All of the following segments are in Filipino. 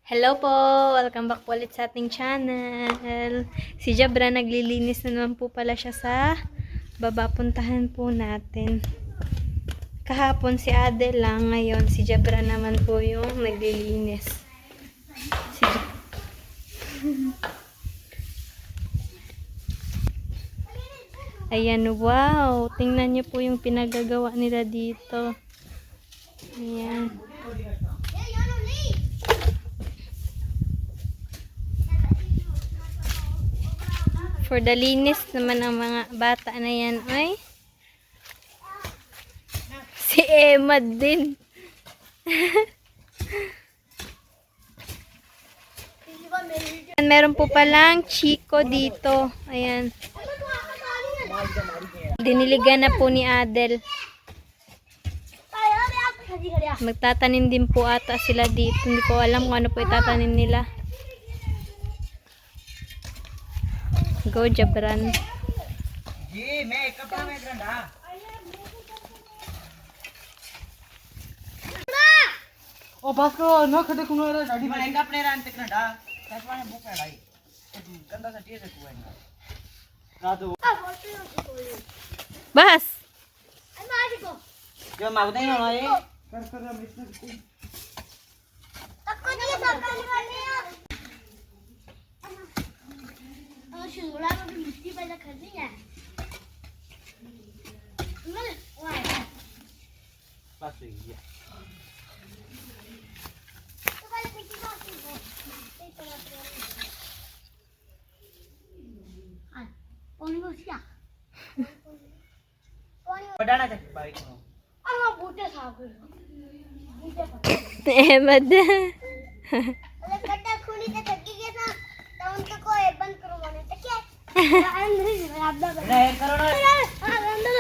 Hello po! Welcome back po ulit sa ating channel. Si Jabra naglilinis na naman po pala siya sa baba. Puntahan po natin. Kahapon si Adel lang, ngayon si Jabra naman po yung naglilinis. Si Ayan, wow! Tingnan niyo po yung pinagagawa nila dito. Ayan. For the linis naman ang mga bata na yan, ay. Si Emma din. Meron po palang Chico dito. Ayan. Diniligan na po ni Adel. Magtatanim din po ata sila dito. Hindi ko alam kung ano po itatanim nila. Go, Jabran. ओ बास्को न खदे कुनो रा गाड़ी महंगा अपने रान तक ना डा कसवा ने बुक है लाई गंदा सा टीए से तू है का दो Bas! जो मांगते हैं ना ये कर मिस्टर तक्को दिए सरकार वाले और शिमला में भी मिट्टी पैदा करनी है बस ये तो पहले पिटी का एक हां पानी को क्या पानी बढ़ाना चाहिए बाइक को अल्लाह बूटे साफ कर Emma din. अरे कट्टा खूनी से थकी गया था तो उनको कोई बंद करो मैंने तो क्या अंदर आप दा नहीं करो ना अंदर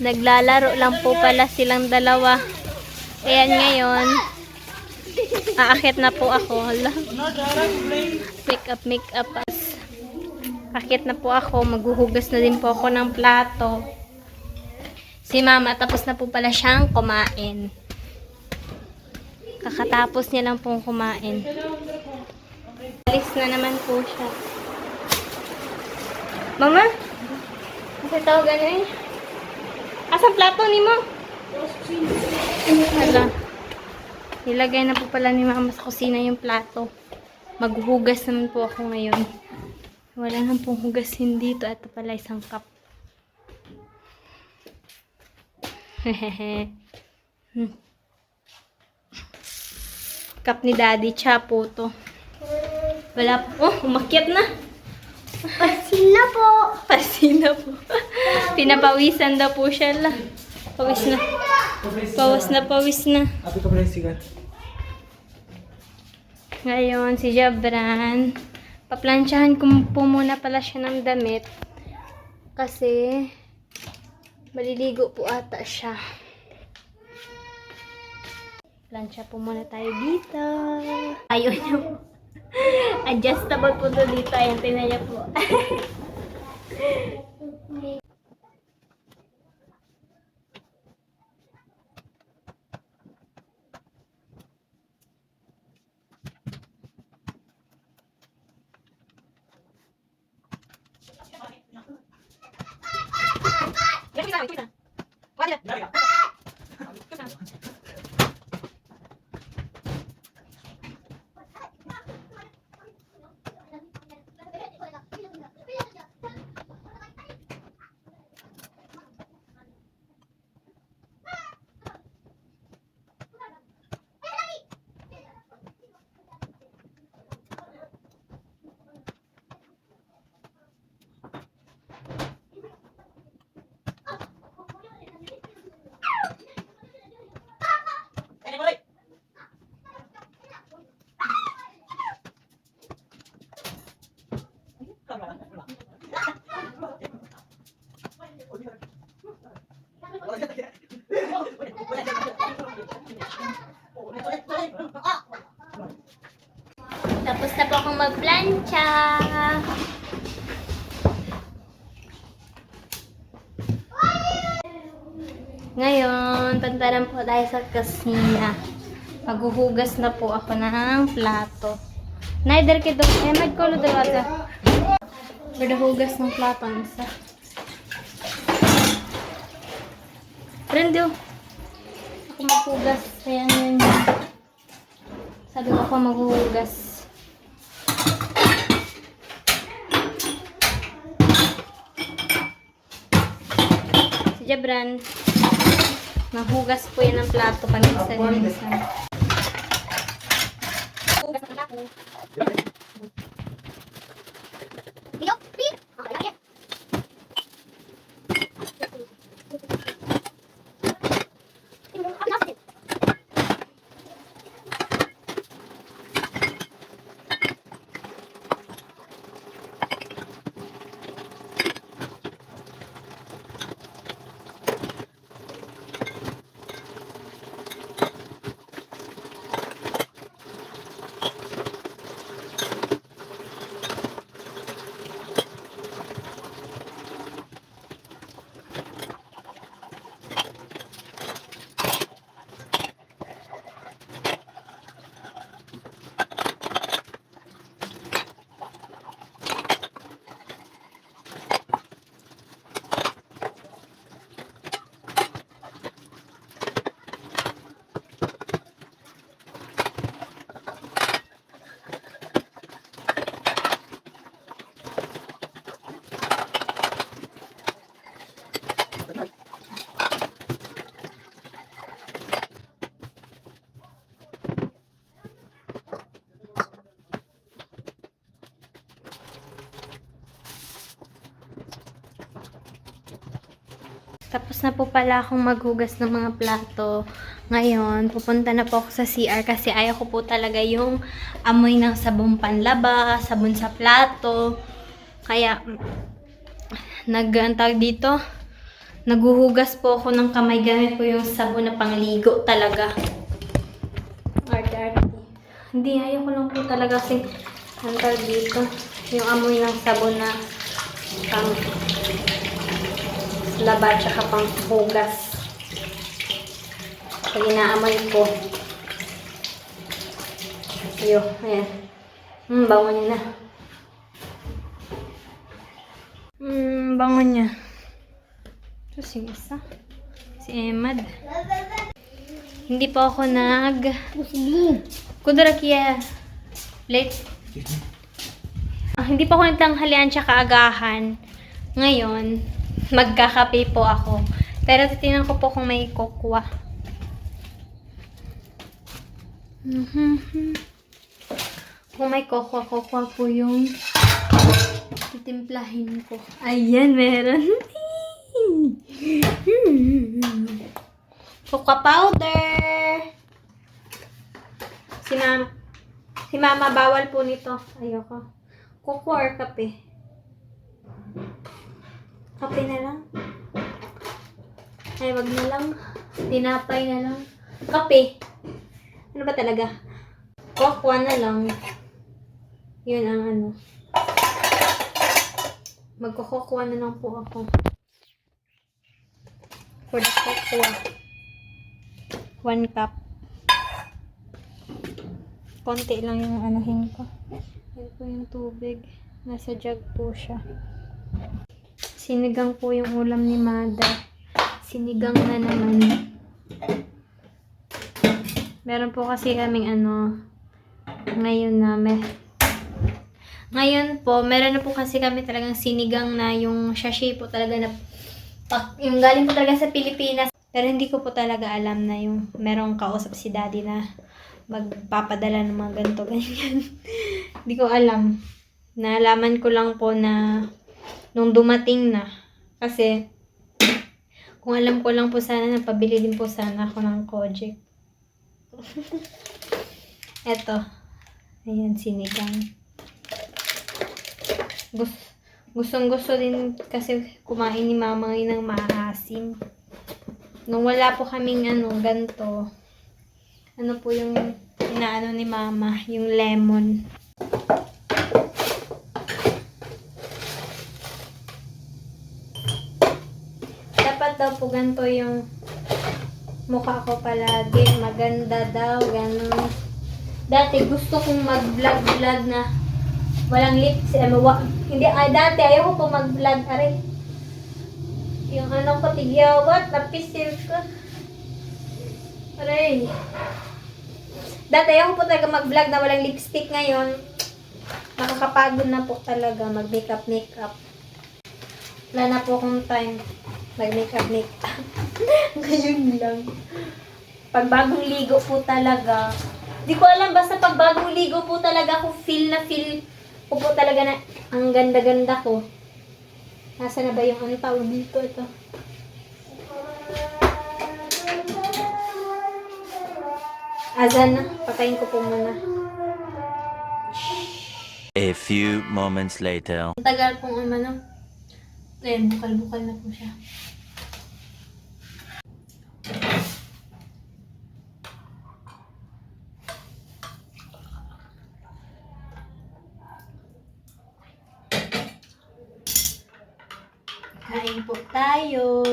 Naglalaro lang po pala silang dalawa. Ayan ngayon. Aakyat na po ako. Hala. Make up. Aakyat na po ako. Maghuhugas na din po ako ng plato. Si mama, tapos na po pala siyang kumain. Kakatapos niya lang pong kumain. Alis na naman po siya. Mama? Kasi tawagan niya eh. Asang plato ni mo? Hala. Nilagay na po pala ni mama sa kusina yung plato. Maghuhugas naman po ako ngayon. Wala nang pong hugasin dito. Ito pala isang cup. Cup ni Daddy. Chapo to. Wala po. Oh, umakyat na. पसीना पो Pasina po. Pinapawisan daw po siya la. Pawis na. Pawis na. अभी कपड़े सिगर Ngayon, si Jabran. Paplansyahan ko po muna pala siya ng damit. Kasi, maliligo po ata siya. Plansya po muna tayo dito. Ayaw niyo. Adjustable po to dito. Ayan, tingnan niyo po. Tapos na po akong magplansya. Ngayon, punta po tayo sa kusina. Maghuhugas na po ako ng plato. Naider kido. Magkulo dalawa. Maghuhugas ng plato ang isa. Friend yo. Ako maghugas. Kaya yun. Sabi ko ako maghuhugas. Si Jabran, maghugas po yan ng plato paminsan-minsan. Tapos na po pala akong maghugas ng mga plato. Ngayon, pupunta na po ako sa CR kasi ayaw ko po talaga yung amoy ng sabon panlaba, sabon sa plato. Kaya, nag-antag dito, naghuhugas po ako ng kamay gamit po yung sabon na pangligo talaga. Arte-arte. Hindi, ayaw ko lang po talaga kasi antag dito, yung amoy ng sabon na pang laba tsaka pang hugas. Pag inaamoy ko. Ayun, ayan. Bango niya na. Bango niya. Ito si isa. Si Emad. Hindi pa ako Kudura kiya. Late. Hindi pa ako nagtanghalian tsaka agahan. Ngayon, magkakape po ako. Pero titingnan ko po kung may kokwa. Kung may kokwa po yung titimplahin ko. Ayan, meron. Kokwa powder. Si mama bawal po nito. Ayoko. Kokwa or kape? Kape na lang. Ay, wag na lang. Tinapay na lang. Kape. Ano ba talaga? Kokwa na lang. Yun ang ano. Magkukokwa na lang po ako. For the kokwa. 1 cup. Konti lang yung anuhin ko. Yan po yung tubig. Nasa jug po siya. Sinigang po yung ulam ni Mada. Sinigang na naman. Meron po kasi kaming ngayon po, meron na po kasi kami talagang sinigang na yung sachet po talaga na yung galing po talaga sa Pilipinas. Pero hindi ko po talaga alam na yung merong kausap si daddy na magpapadala ng mga ganito, ganyan. Hindi ko alam. Naalaman ko lang po na nung dumating na. Kasi, kung alam ko lang po sana, napabili din po sana ako ng Kojik. Eto. Ayan, sinigang. Gustong-gusto din kasi kumain ni mama ngayon ng maasim. Nung wala po kaming ganito, ano po yung inaano ni mama, yung lemon. Dapat daw po ganito yung mukha ko palagi. Maganda daw, ganun. Dati gusto kong mag-vlog-vlog na walang lips. Hindi, dati ayaw ko po mag-vlog. Aray. Yung ano ko, tigyawat, napisil ko. Aray. Dati ayaw ko po talaga mag-vlog na walang lipstick. Ngayon, nakakapagod na po talaga mag-makeup. Wala na po akong time mag-makeup. Ngayon lang. Pag bagong ligo po talaga, di ko alam, basta pag bagong ligo po talaga ako, feel ko po talaga na ang ganda-ganda ko. Nasa na ba yung ano tawag dito? Ito. Azan na. Patayin ko po muna. A few moments later. Ang tagal pong ano. Ayan, bukal-bukal na po siya. Kain po tayo.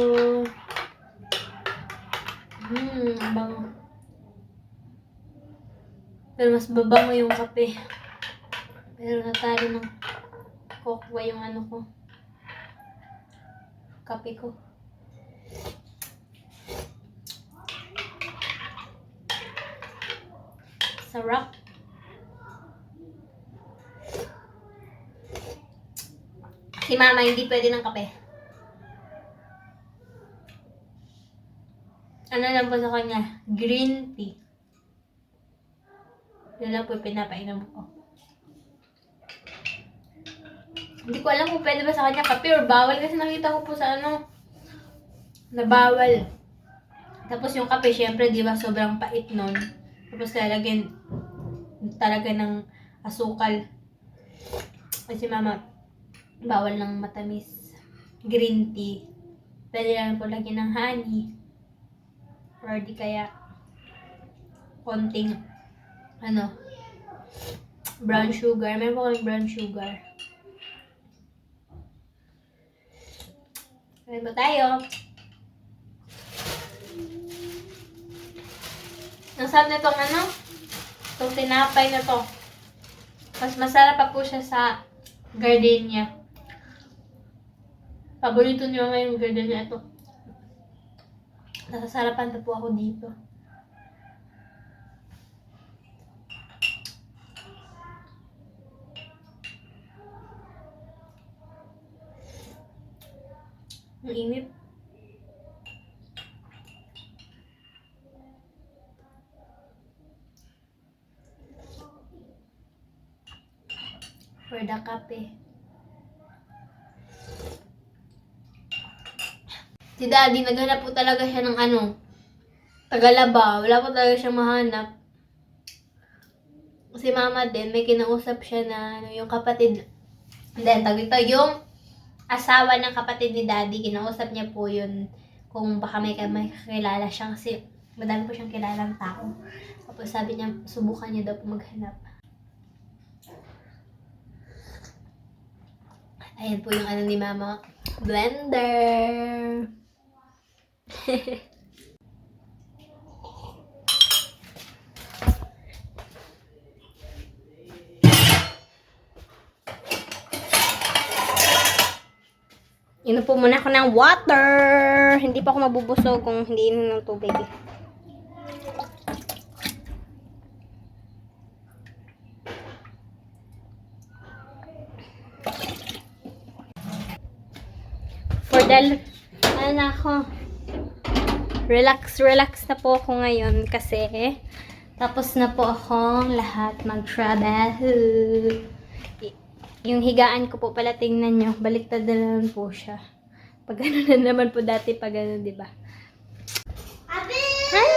Ang bango. Pero mas babango yung kape. Pero natalo ng kokwa yung ano ko. Kape ko. Sarap. Si mama hindi pwede ng kape. Ano lang po sa kanya? Green tea. Yun lang po yung pinapainom ko. Hindi ko alam kung pwede ba sa kanya kape or bawal kasi nakita ko po sa ano na bawal. Tapos yung kape, syempre, di ba, sobrang pait nun. Tapos lalagyan talaga ng asukal. Kasi mama, bawal ng matamis. Green tea. Pwede lang po lagyan ng honey. Or di kaya konting ano, brown sugar. Meron po kaming brown sugar. Kain ba tayo? Ang sarap nitong ano? Itong tinapay na to. Mas masarap pa po siya sa gardenia. Paborito niyo ngayon yung gardenia ito. Nasasarapan na po ako dito. Ang init. For the kape. Si Daddy, naghanap po talaga siya ng ano, tagalaba. Wala po talaga siyang mahanap. Si Mama din, may kinausap siya na ano, yung kapatid. Then, tawag ito, yung asawa ng kapatid ni Daddy, kinausap niya po yun kung baka may kakilala siya kasi madami po siyang kilalang tao. Tapos sabi niya, subukan niya daw po maghanap. Ayan po yung ano ni Mama, blender. Inom po muna ako ng water. Hindi pa ako mabubusog kung hindi inom ng tubig. For the, ano na ako, relax na po ako ngayon kasi tapos na po akong lahat mag-travel. Yung higaan ko po pala, tingnan nyo, baliktad na naman po siya. Pag ano na naman po dati, pag ano, diba? Hi!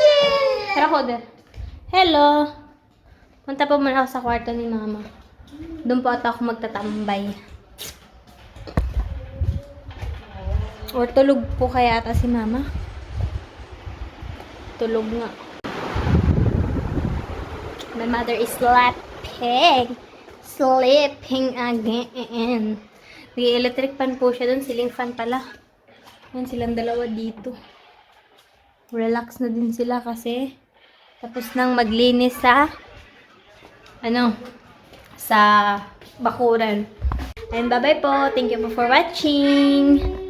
Tara ko din. Hello! Punta po muna ako sa kwarto ni Mama. Doon po ata ako magtatambay. Or tulog po kaya ata si Mama. Tulog nga. My mother is sleeping. Sleeping again. Nag-electric fan po siya doon. Ceiling fan pala. Yan silang dalawa dito. relax na din sila kasi tapos nang maglinis sa sa bakuran. And bye-bye po. Thank you po for watching.